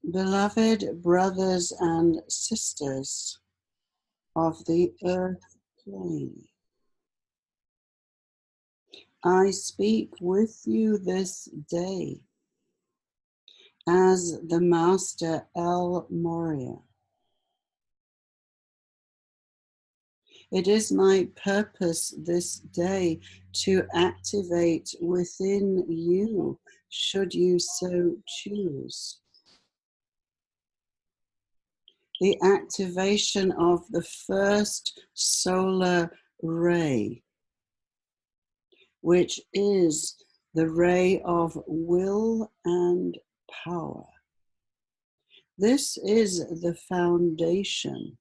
Beloved brothers and sisters of the earth plane, I speak with you this day as the Master El Moria. It is my purpose this day to activate within you, should you so choose, the activation of the first solar ray, which is the ray of will and power. This is the foundation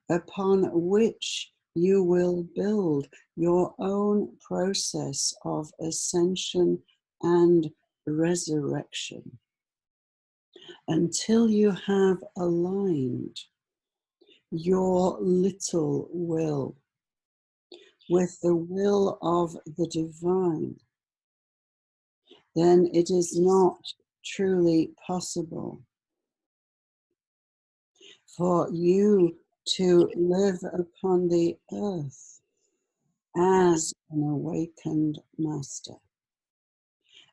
upon which you will build your own process of ascension and resurrection until you have aligned your little will with the will of the divine. Then it is not truly possible for you to live upon the earth as an awakened master.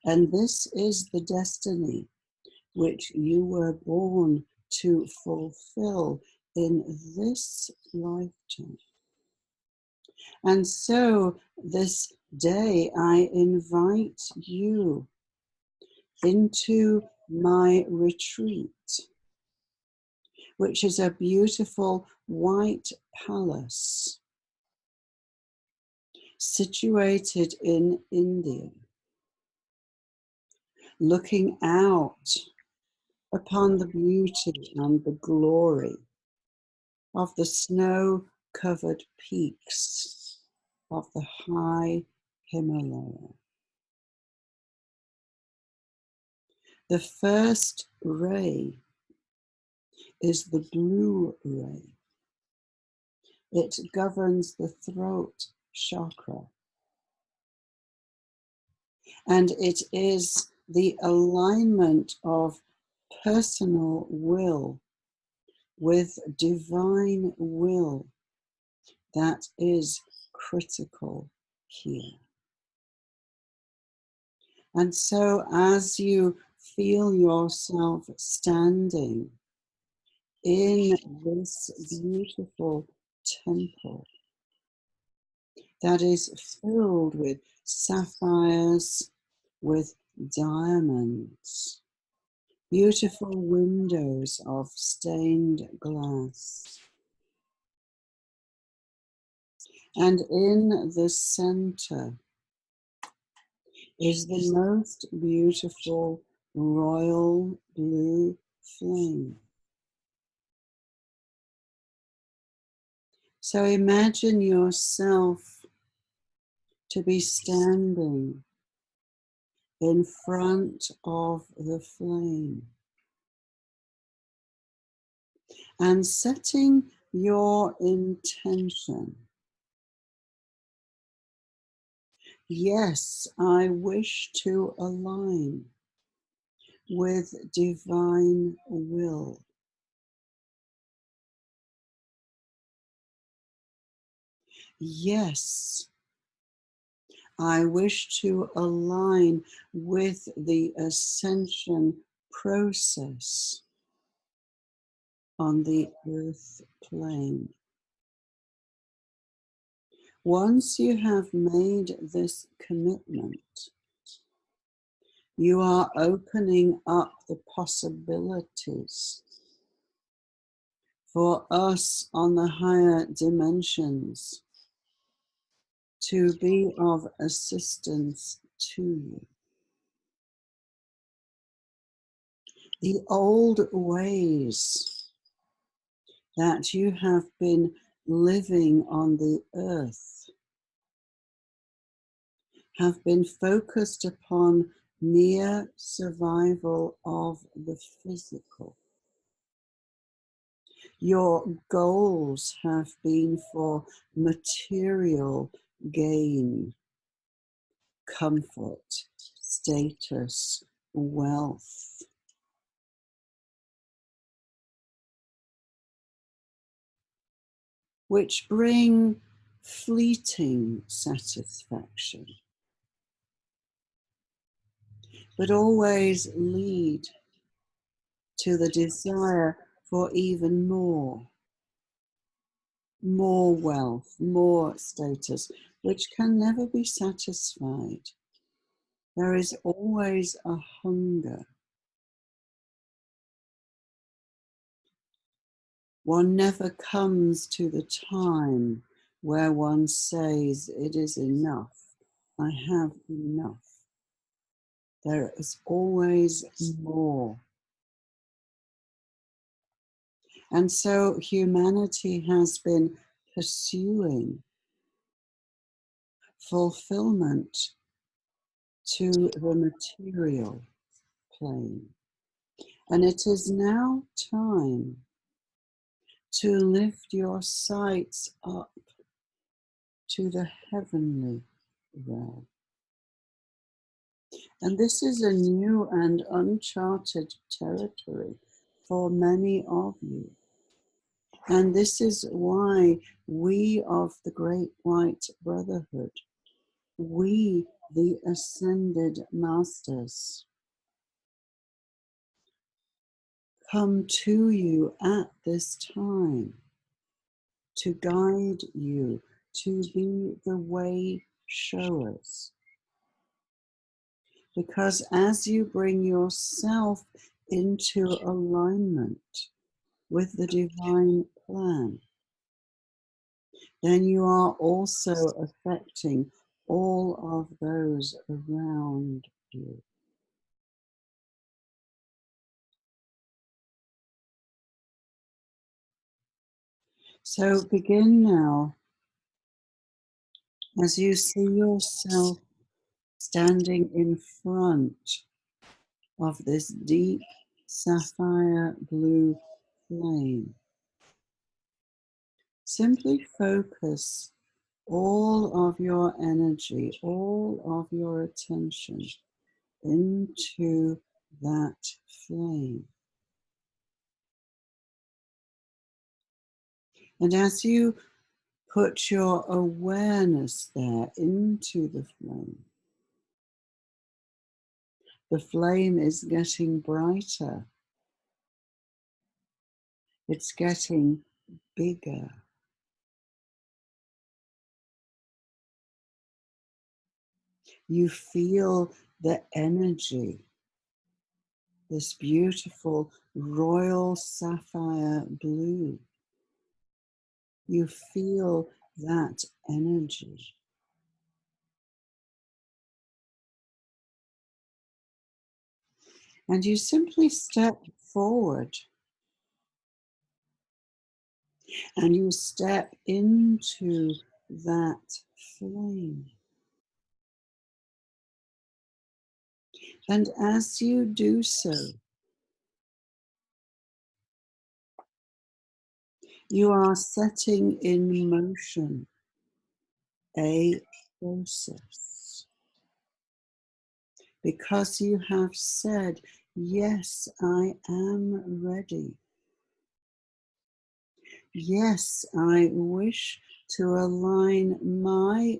And this is the destiny which you were born to fulfill in this lifetime. And so this day I invite you into my retreat, which is a beautiful white palace situated in India, looking out upon the beauty and the glory of the snow-covered peaks of the high Himalaya. The first ray is the blue ray. It governs the throat chakra. And it is the alignment of personal will with divine will that is critical here. And so as you feel yourself standing in this beautiful temple that is filled with sapphires, with diamonds, beautiful windows of stained glass. And in the center is the most beautiful royal blue flame. So imagine yourself to be standing in front of the flame and setting your intention. Yes, I wish to align with divine will. Yes, I wish to align with the ascension process on the earth plane. Once you have made this commitment, you are opening up the possibilities for us on the higher dimensions to be of assistance to you. The old ways that you have been living on the earth have been focused upon mere survival of the physical. Your goals have been for material gain, comfort, status, wealth. which bring fleeting satisfaction, but always lead to the desire for even more wealth, more status, which can never be satisfied. There is always a hunger. One never comes to the time where one says, it is enough, I have enough. There is always more. And so humanity has been pursuing fulfillment to the material plane. And it is now time to lift your sights up to the heavenly realm. And this is a new and uncharted territory for many of you. And this is why we of the Great White Brotherhood, we, the Ascended Masters, come to you at this time to guide you, to be the way showers. Because as you bring yourself into alignment with the divine plan, then you are also affecting all of those around you. So begin now, as you see yourself standing in front of this deep sapphire blue flame. Simply focus all of your energy, all of your attention into that flame. And as you put your awareness there into the flame is getting brighter. It's getting bigger. You feel the energy, this beautiful royal sapphire blue. You feel that energy. And you simply step forward and you step into that flame. And as you do so, you are setting in motion a process. Because you have said, yes, I am ready. Yes, I wish to align my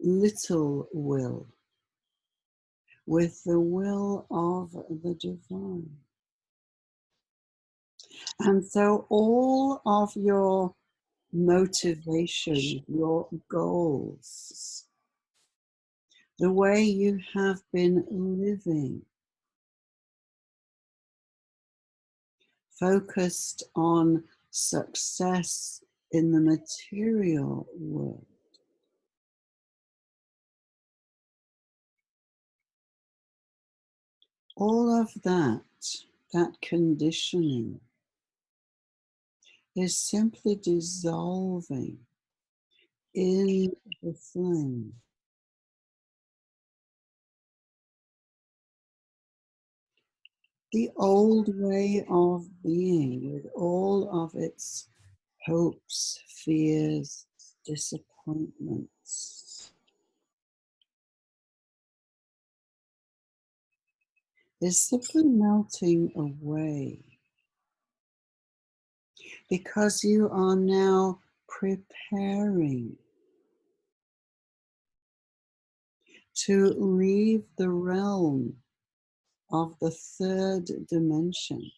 little will with the will of the divine. And so all of your motivation, your goals, the way you have been living, focused on success in the material world, all of that conditioning is simply dissolving in the flame. The old way of being, with all of its hopes, fears, disappointments, is simply melting away. because you are now preparing to leave the realm of the third dimension,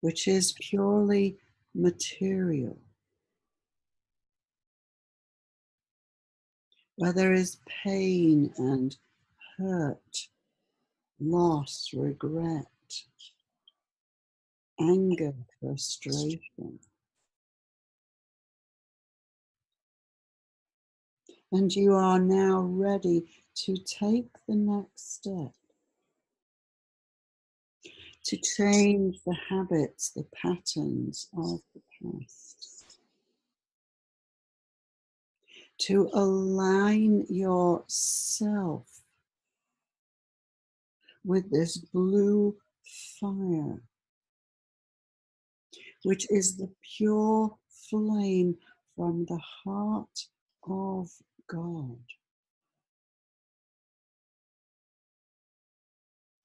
which is purely material, where there is pain and hurt, loss, regret, anger, frustration. And you are now ready to take the next step, to change the habits, the patterns of the past, to align yourself with this blue fire, which is the pure flame from the heart of God.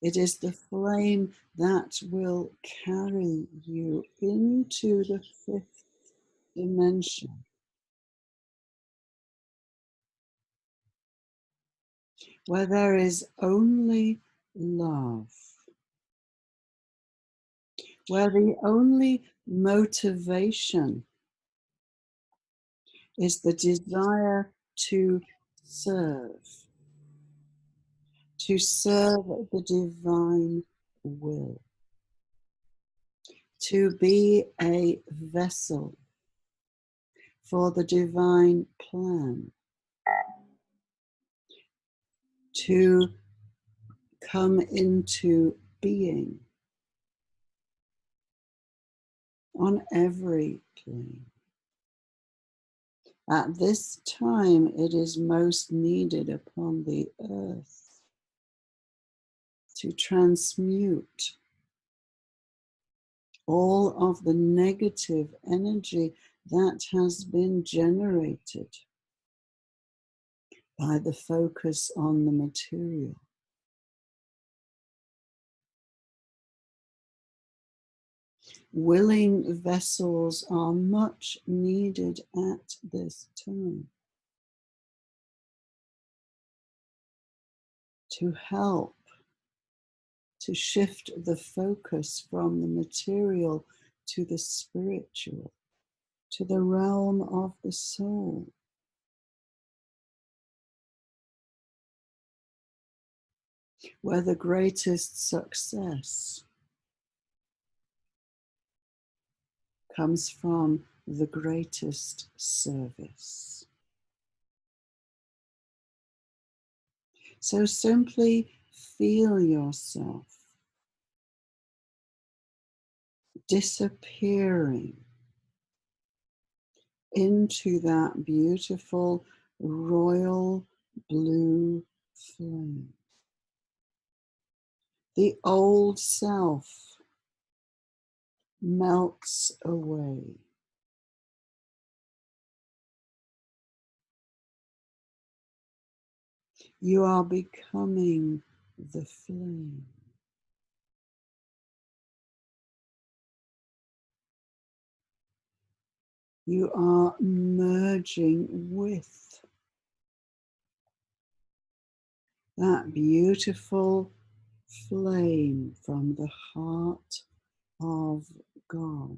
It is the flame that will carry you into the fifth dimension, where there is only love, where the only motivation is the desire to serve the divine will, to be a vessel for the divine plan, to come into being on every plane. At this time, it is most needed upon the earth to transmute all of the negative energy that has been generated by the focus on the material. Willing vessels are much needed at this time to help to shift the focus from the material to the spiritual, to the realm of the soul. Where the greatest success comes from the greatest service. So simply feel yourself disappearing into that beautiful royal blue flame. The old self melts away. You are becoming the flame. You are merging with that beautiful flame from the heart of God.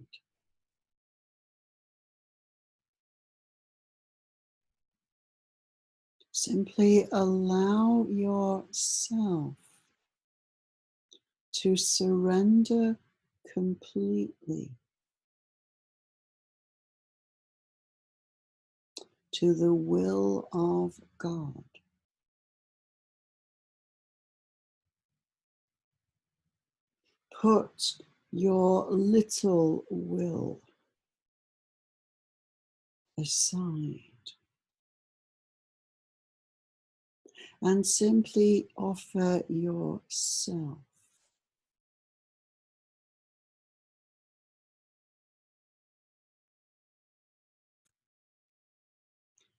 Simply allow yourself to surrender completely to the will of God. Put your little will aside and simply offer yourself.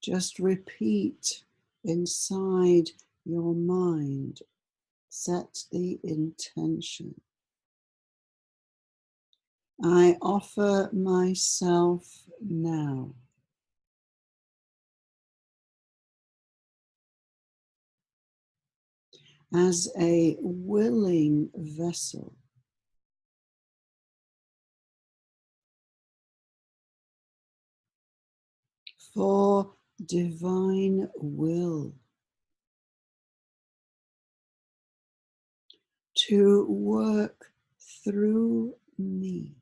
Just repeat inside your mind, set the intention. I offer myself now as a willing vessel for divine will to work through me,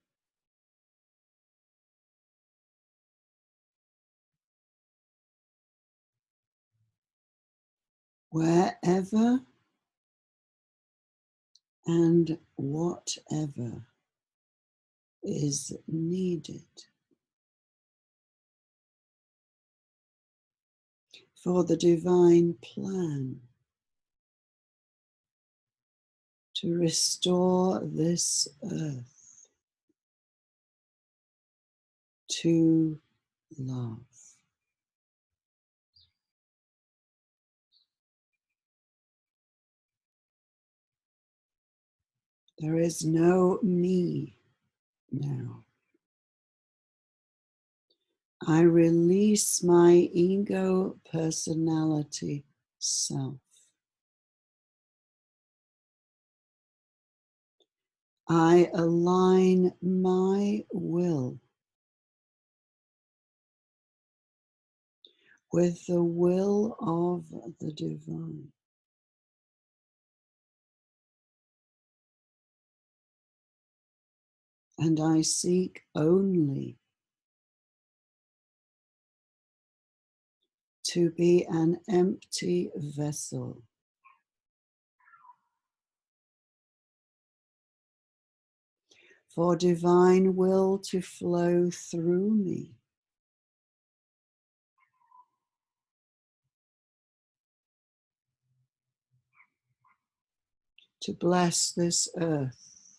wherever and whatever is needed for the divine plan to restore this earth to love. There is no me now. I release my ego personality self. I align my will with the will of the divine. And I seek only to be an empty vessel for divine will to flow through me, to bless this earth,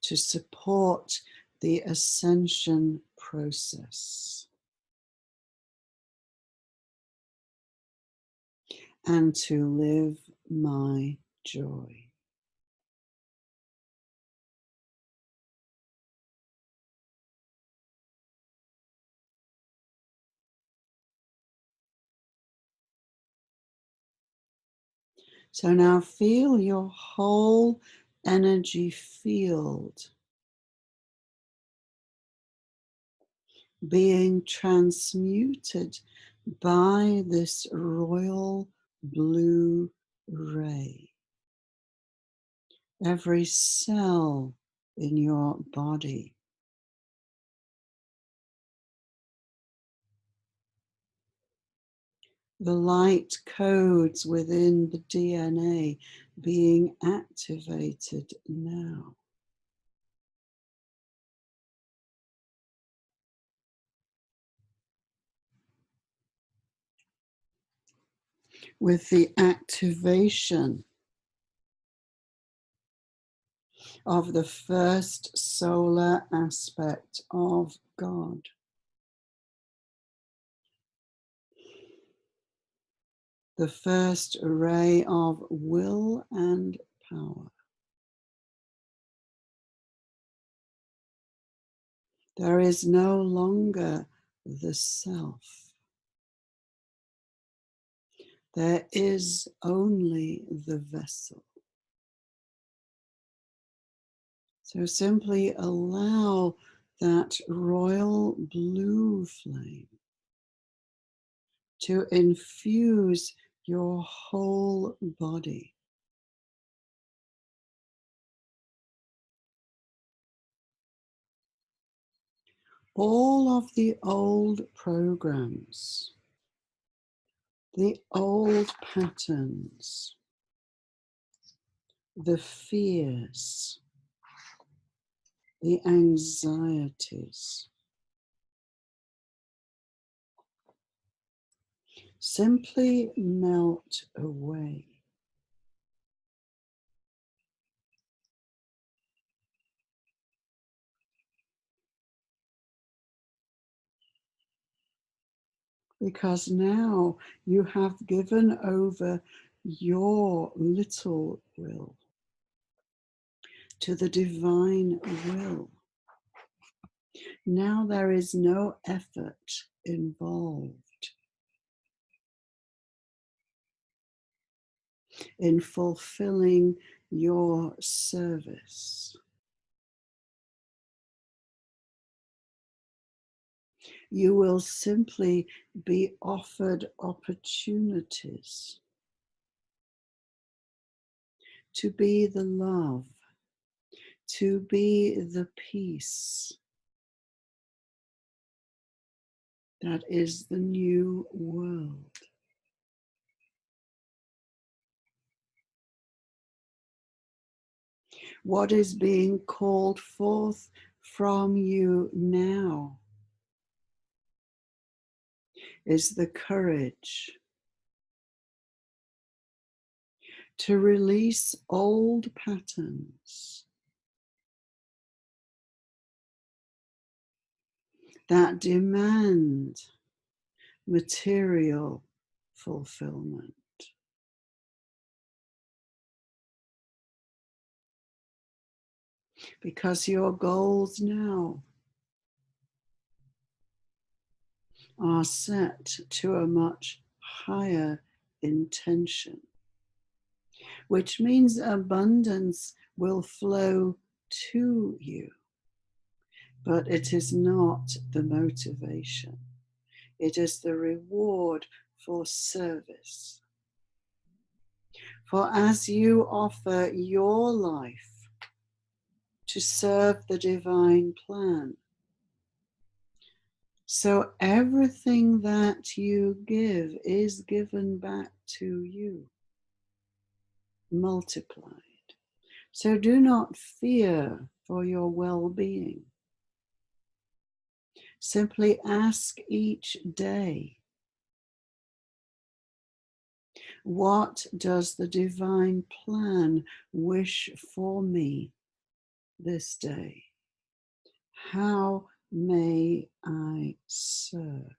to support the ascension process, and to live my joy. So now feel your whole energy field being transmuted by this royal blue ray. Every cell in your body, the light codes within the DNA being activated now. With the activation of the first solar aspect of God. The first ray of will and power. There is no longer the self. There is only the vessel. So simply allow that royal blue flame to infuse your whole body. All of the old programs, the old patterns, the fears, the anxieties, simply melt away. Because now you have given over your little will to the divine will. Now there is no effort involved in fulfilling your service. You will simply be offered opportunities to be the love, to be the peace that is the new world. What is being called forth from you now is the courage to release old patterns that demand material fulfillment. Because your goals now are set to a much higher intention, which means abundance will flow to you, but it is not the motivation. It is the reward for service. For as you offer your life to serve the divine plan, so everything that you give is given back to you, multiplied. So do not fear for your well-being. Simply ask each day, what does the divine plan wish for me this day? How may I serve?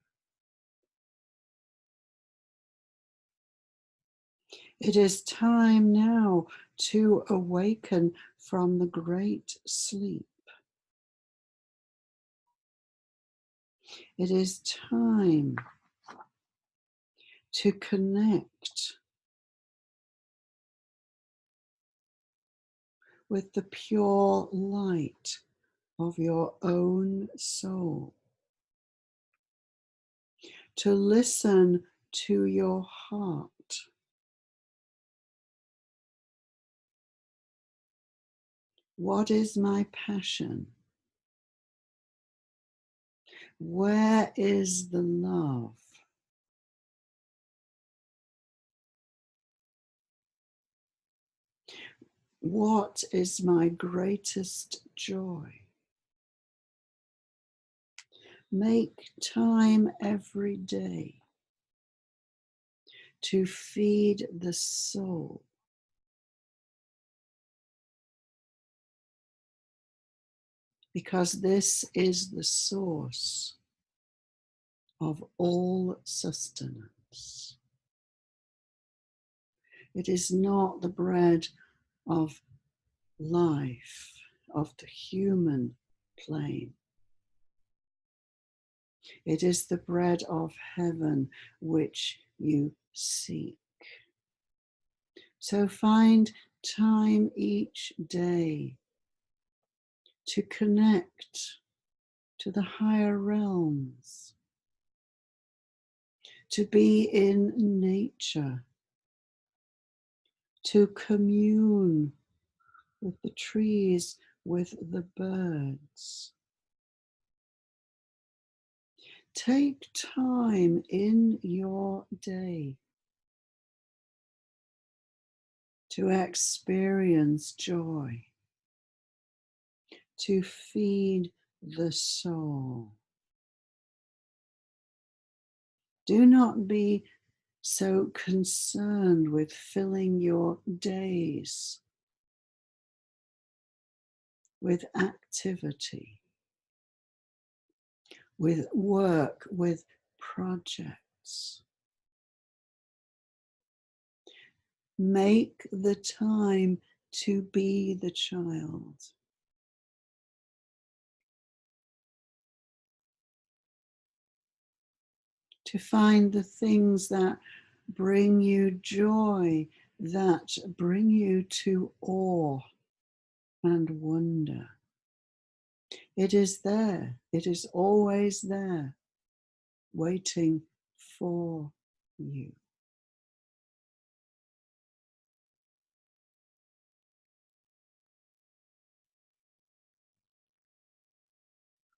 It is time now to awaken from the great sleep. It is time to connect with the pure light of your own soul, to listen to your heart. What is my passion? Where is the love? What is my greatest joy? Make time every day to feed the soul. Because this is the source of all sustenance. It is not the bread of life, of the human plane. It is the bread of heaven which you seek. So find time each day to connect to the higher realms, to be in nature, to commune with the trees, with the birds. Take time in your day to experience joy, to feed the soul. Do not be so concerned with filling your days with activity, with work, with projects. Make the time to be the child, to find the things that bring you joy, that bring you to awe and wonder. It is there, it is always there, waiting for you.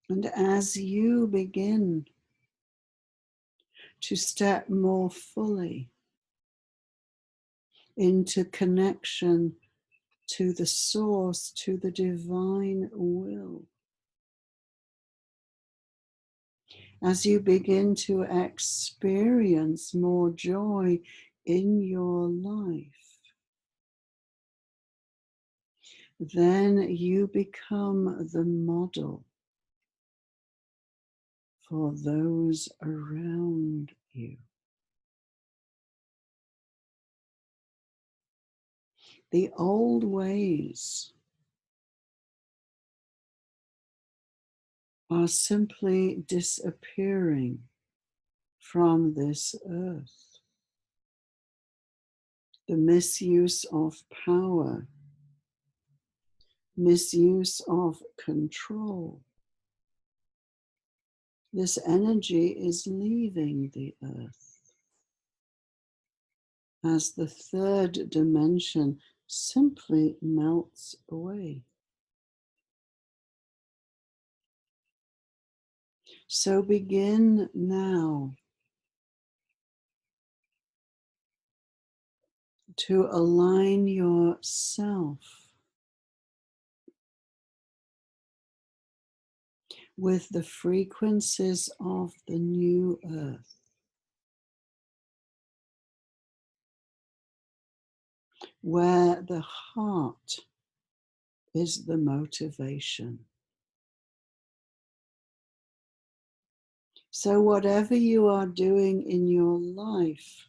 And as you begin to step more fully into connection to the source, to the divine will, as you begin to experience more joy in your life, then you become the model for those around you. The old ways are simply disappearing from this earth. The misuse of power, misuse of control. This energy is leaving the earth as the third dimension simply melts away. So begin now to align yourself with the frequencies of the new earth, where the heart is the motivation. So whatever you are doing in your life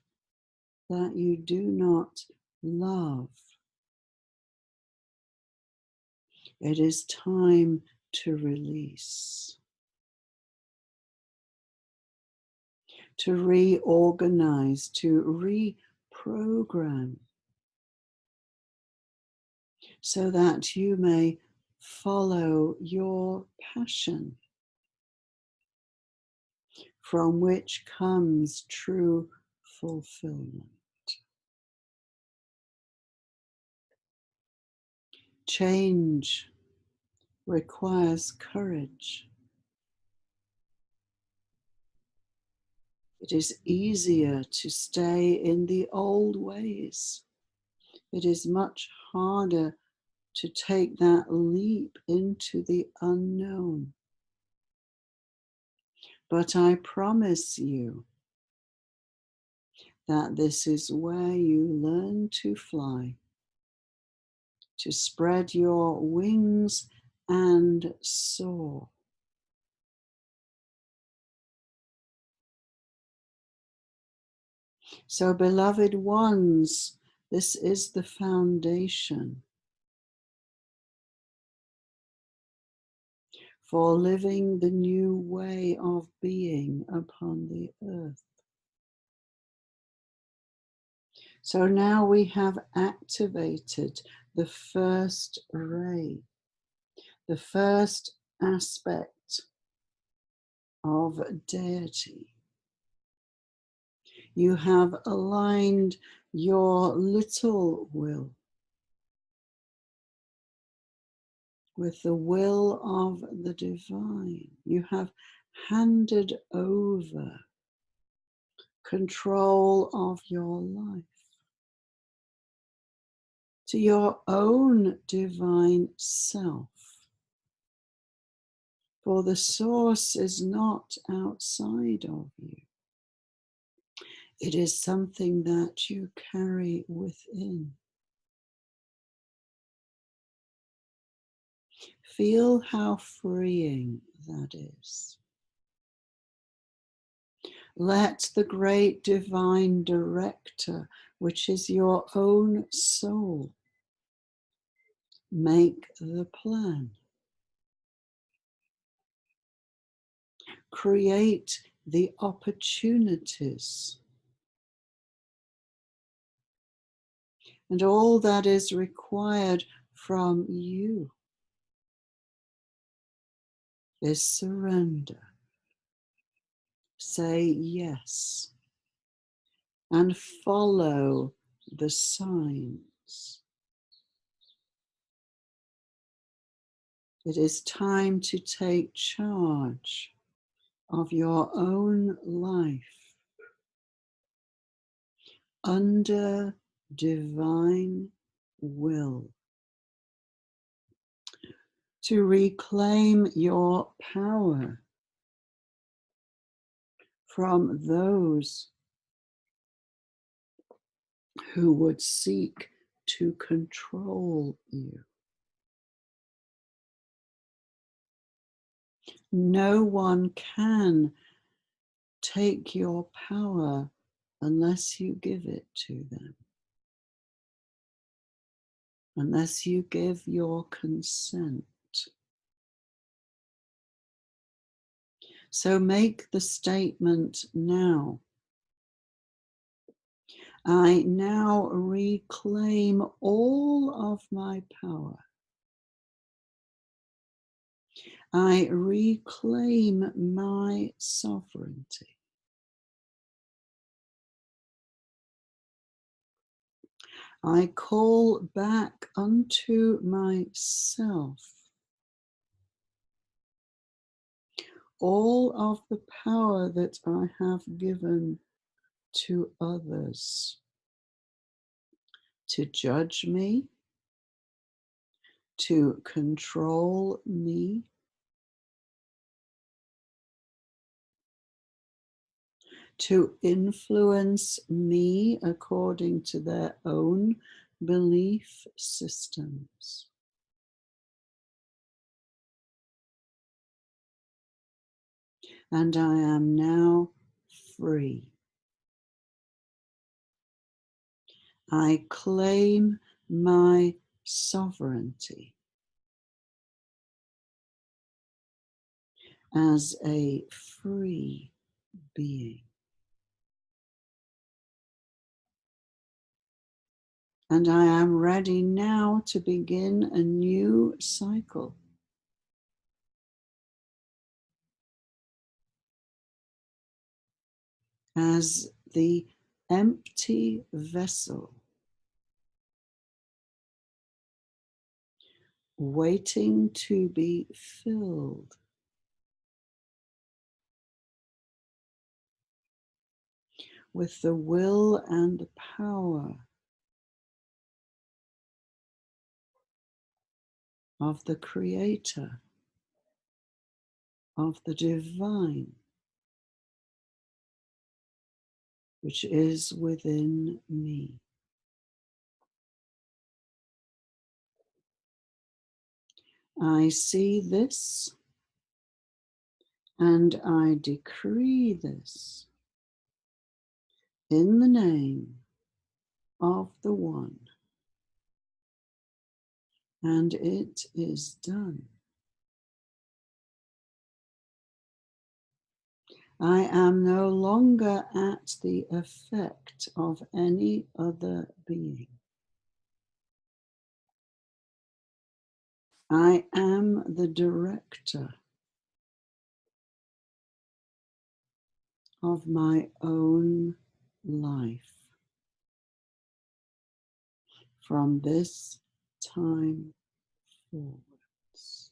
that you do not love, it is time to release, to reorganize, to reprogram, so that you may follow your passion, from which comes true fulfillment. Change requires courage. It is easier to stay in the old ways. It is much harder to take that leap into the unknown. But I promise you that this is where you learn to fly, to spread your wings and soar. So, beloved ones, this is the foundation for living the new way of being upon the earth. So now we have activated the first ray, the first aspect of deity. You have aligned your little will with the will of the divine. You have handed over control of your life to your own divine self. For the source is not outside of you. It is something that you carry within. Feel how freeing that is. Let the great divine director, which is your own soul, Make the plan. Create the opportunities. And all that is required from you is surrender. Say yes and follow the signs. It is time to take charge of your own life under divine will, to reclaim your power from those who would seek to control you. No one can take your power unless you give it to them, unless you give your consent. So make the statement now. I now reclaim all of my power. I reclaim my sovereignty. I call back unto myself all of the power that I have given to others to judge me, to control me, to influence me according to their own belief systems. And I am now free. I claim my sovereignty as a free being. And I am ready now to begin a new cycle. As the empty vessel, waiting to be filled with the will and the power of the Creator, of the divine, which is within me. I see this and I decree this in the name of the One, and it is done. I am no longer at the effect of any other being. I am the director of my own life from this time forwards.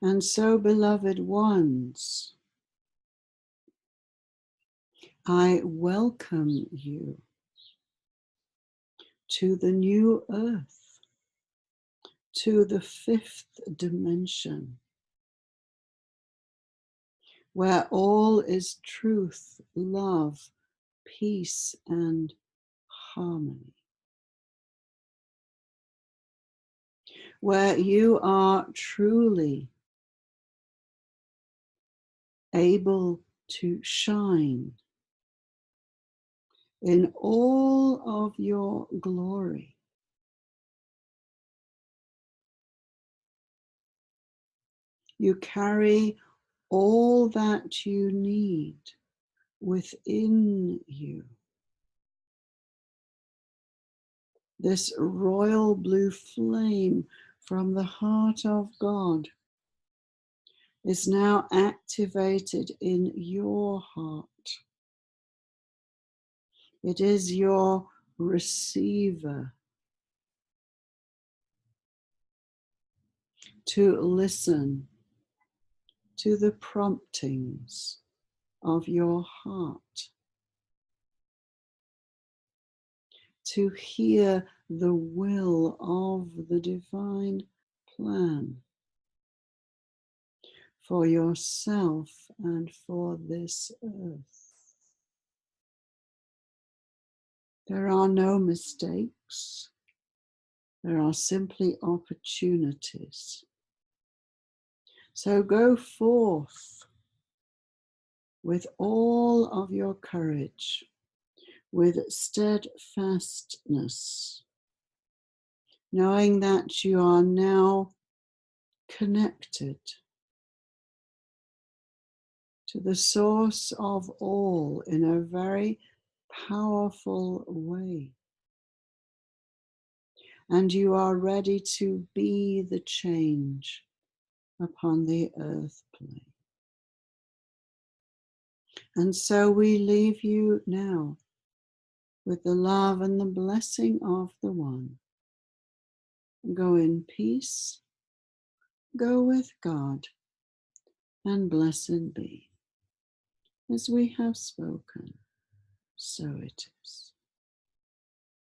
And so, beloved ones, I welcome you to the new earth, to the fifth dimension, where all is truth, love, peace, and harmony. Where you are truly able to shine in all of your glory. You carry all that you need within you. This royal blue flame from the heart of God is now activated in your heart. It is your receiver to listen to the promptings of your heart, to hear the will of the divine plan for yourself and for this earth. There are no mistakes. There are simply opportunities. So go forth with all of your courage, with steadfastness, knowing that you are now connected to the source of all in a very powerful way. And you are ready to be the change upon the earth plane. And so we leave you now with the love and the blessing of the One. Go in peace, go with God, and blessed be. As we have spoken, so it is.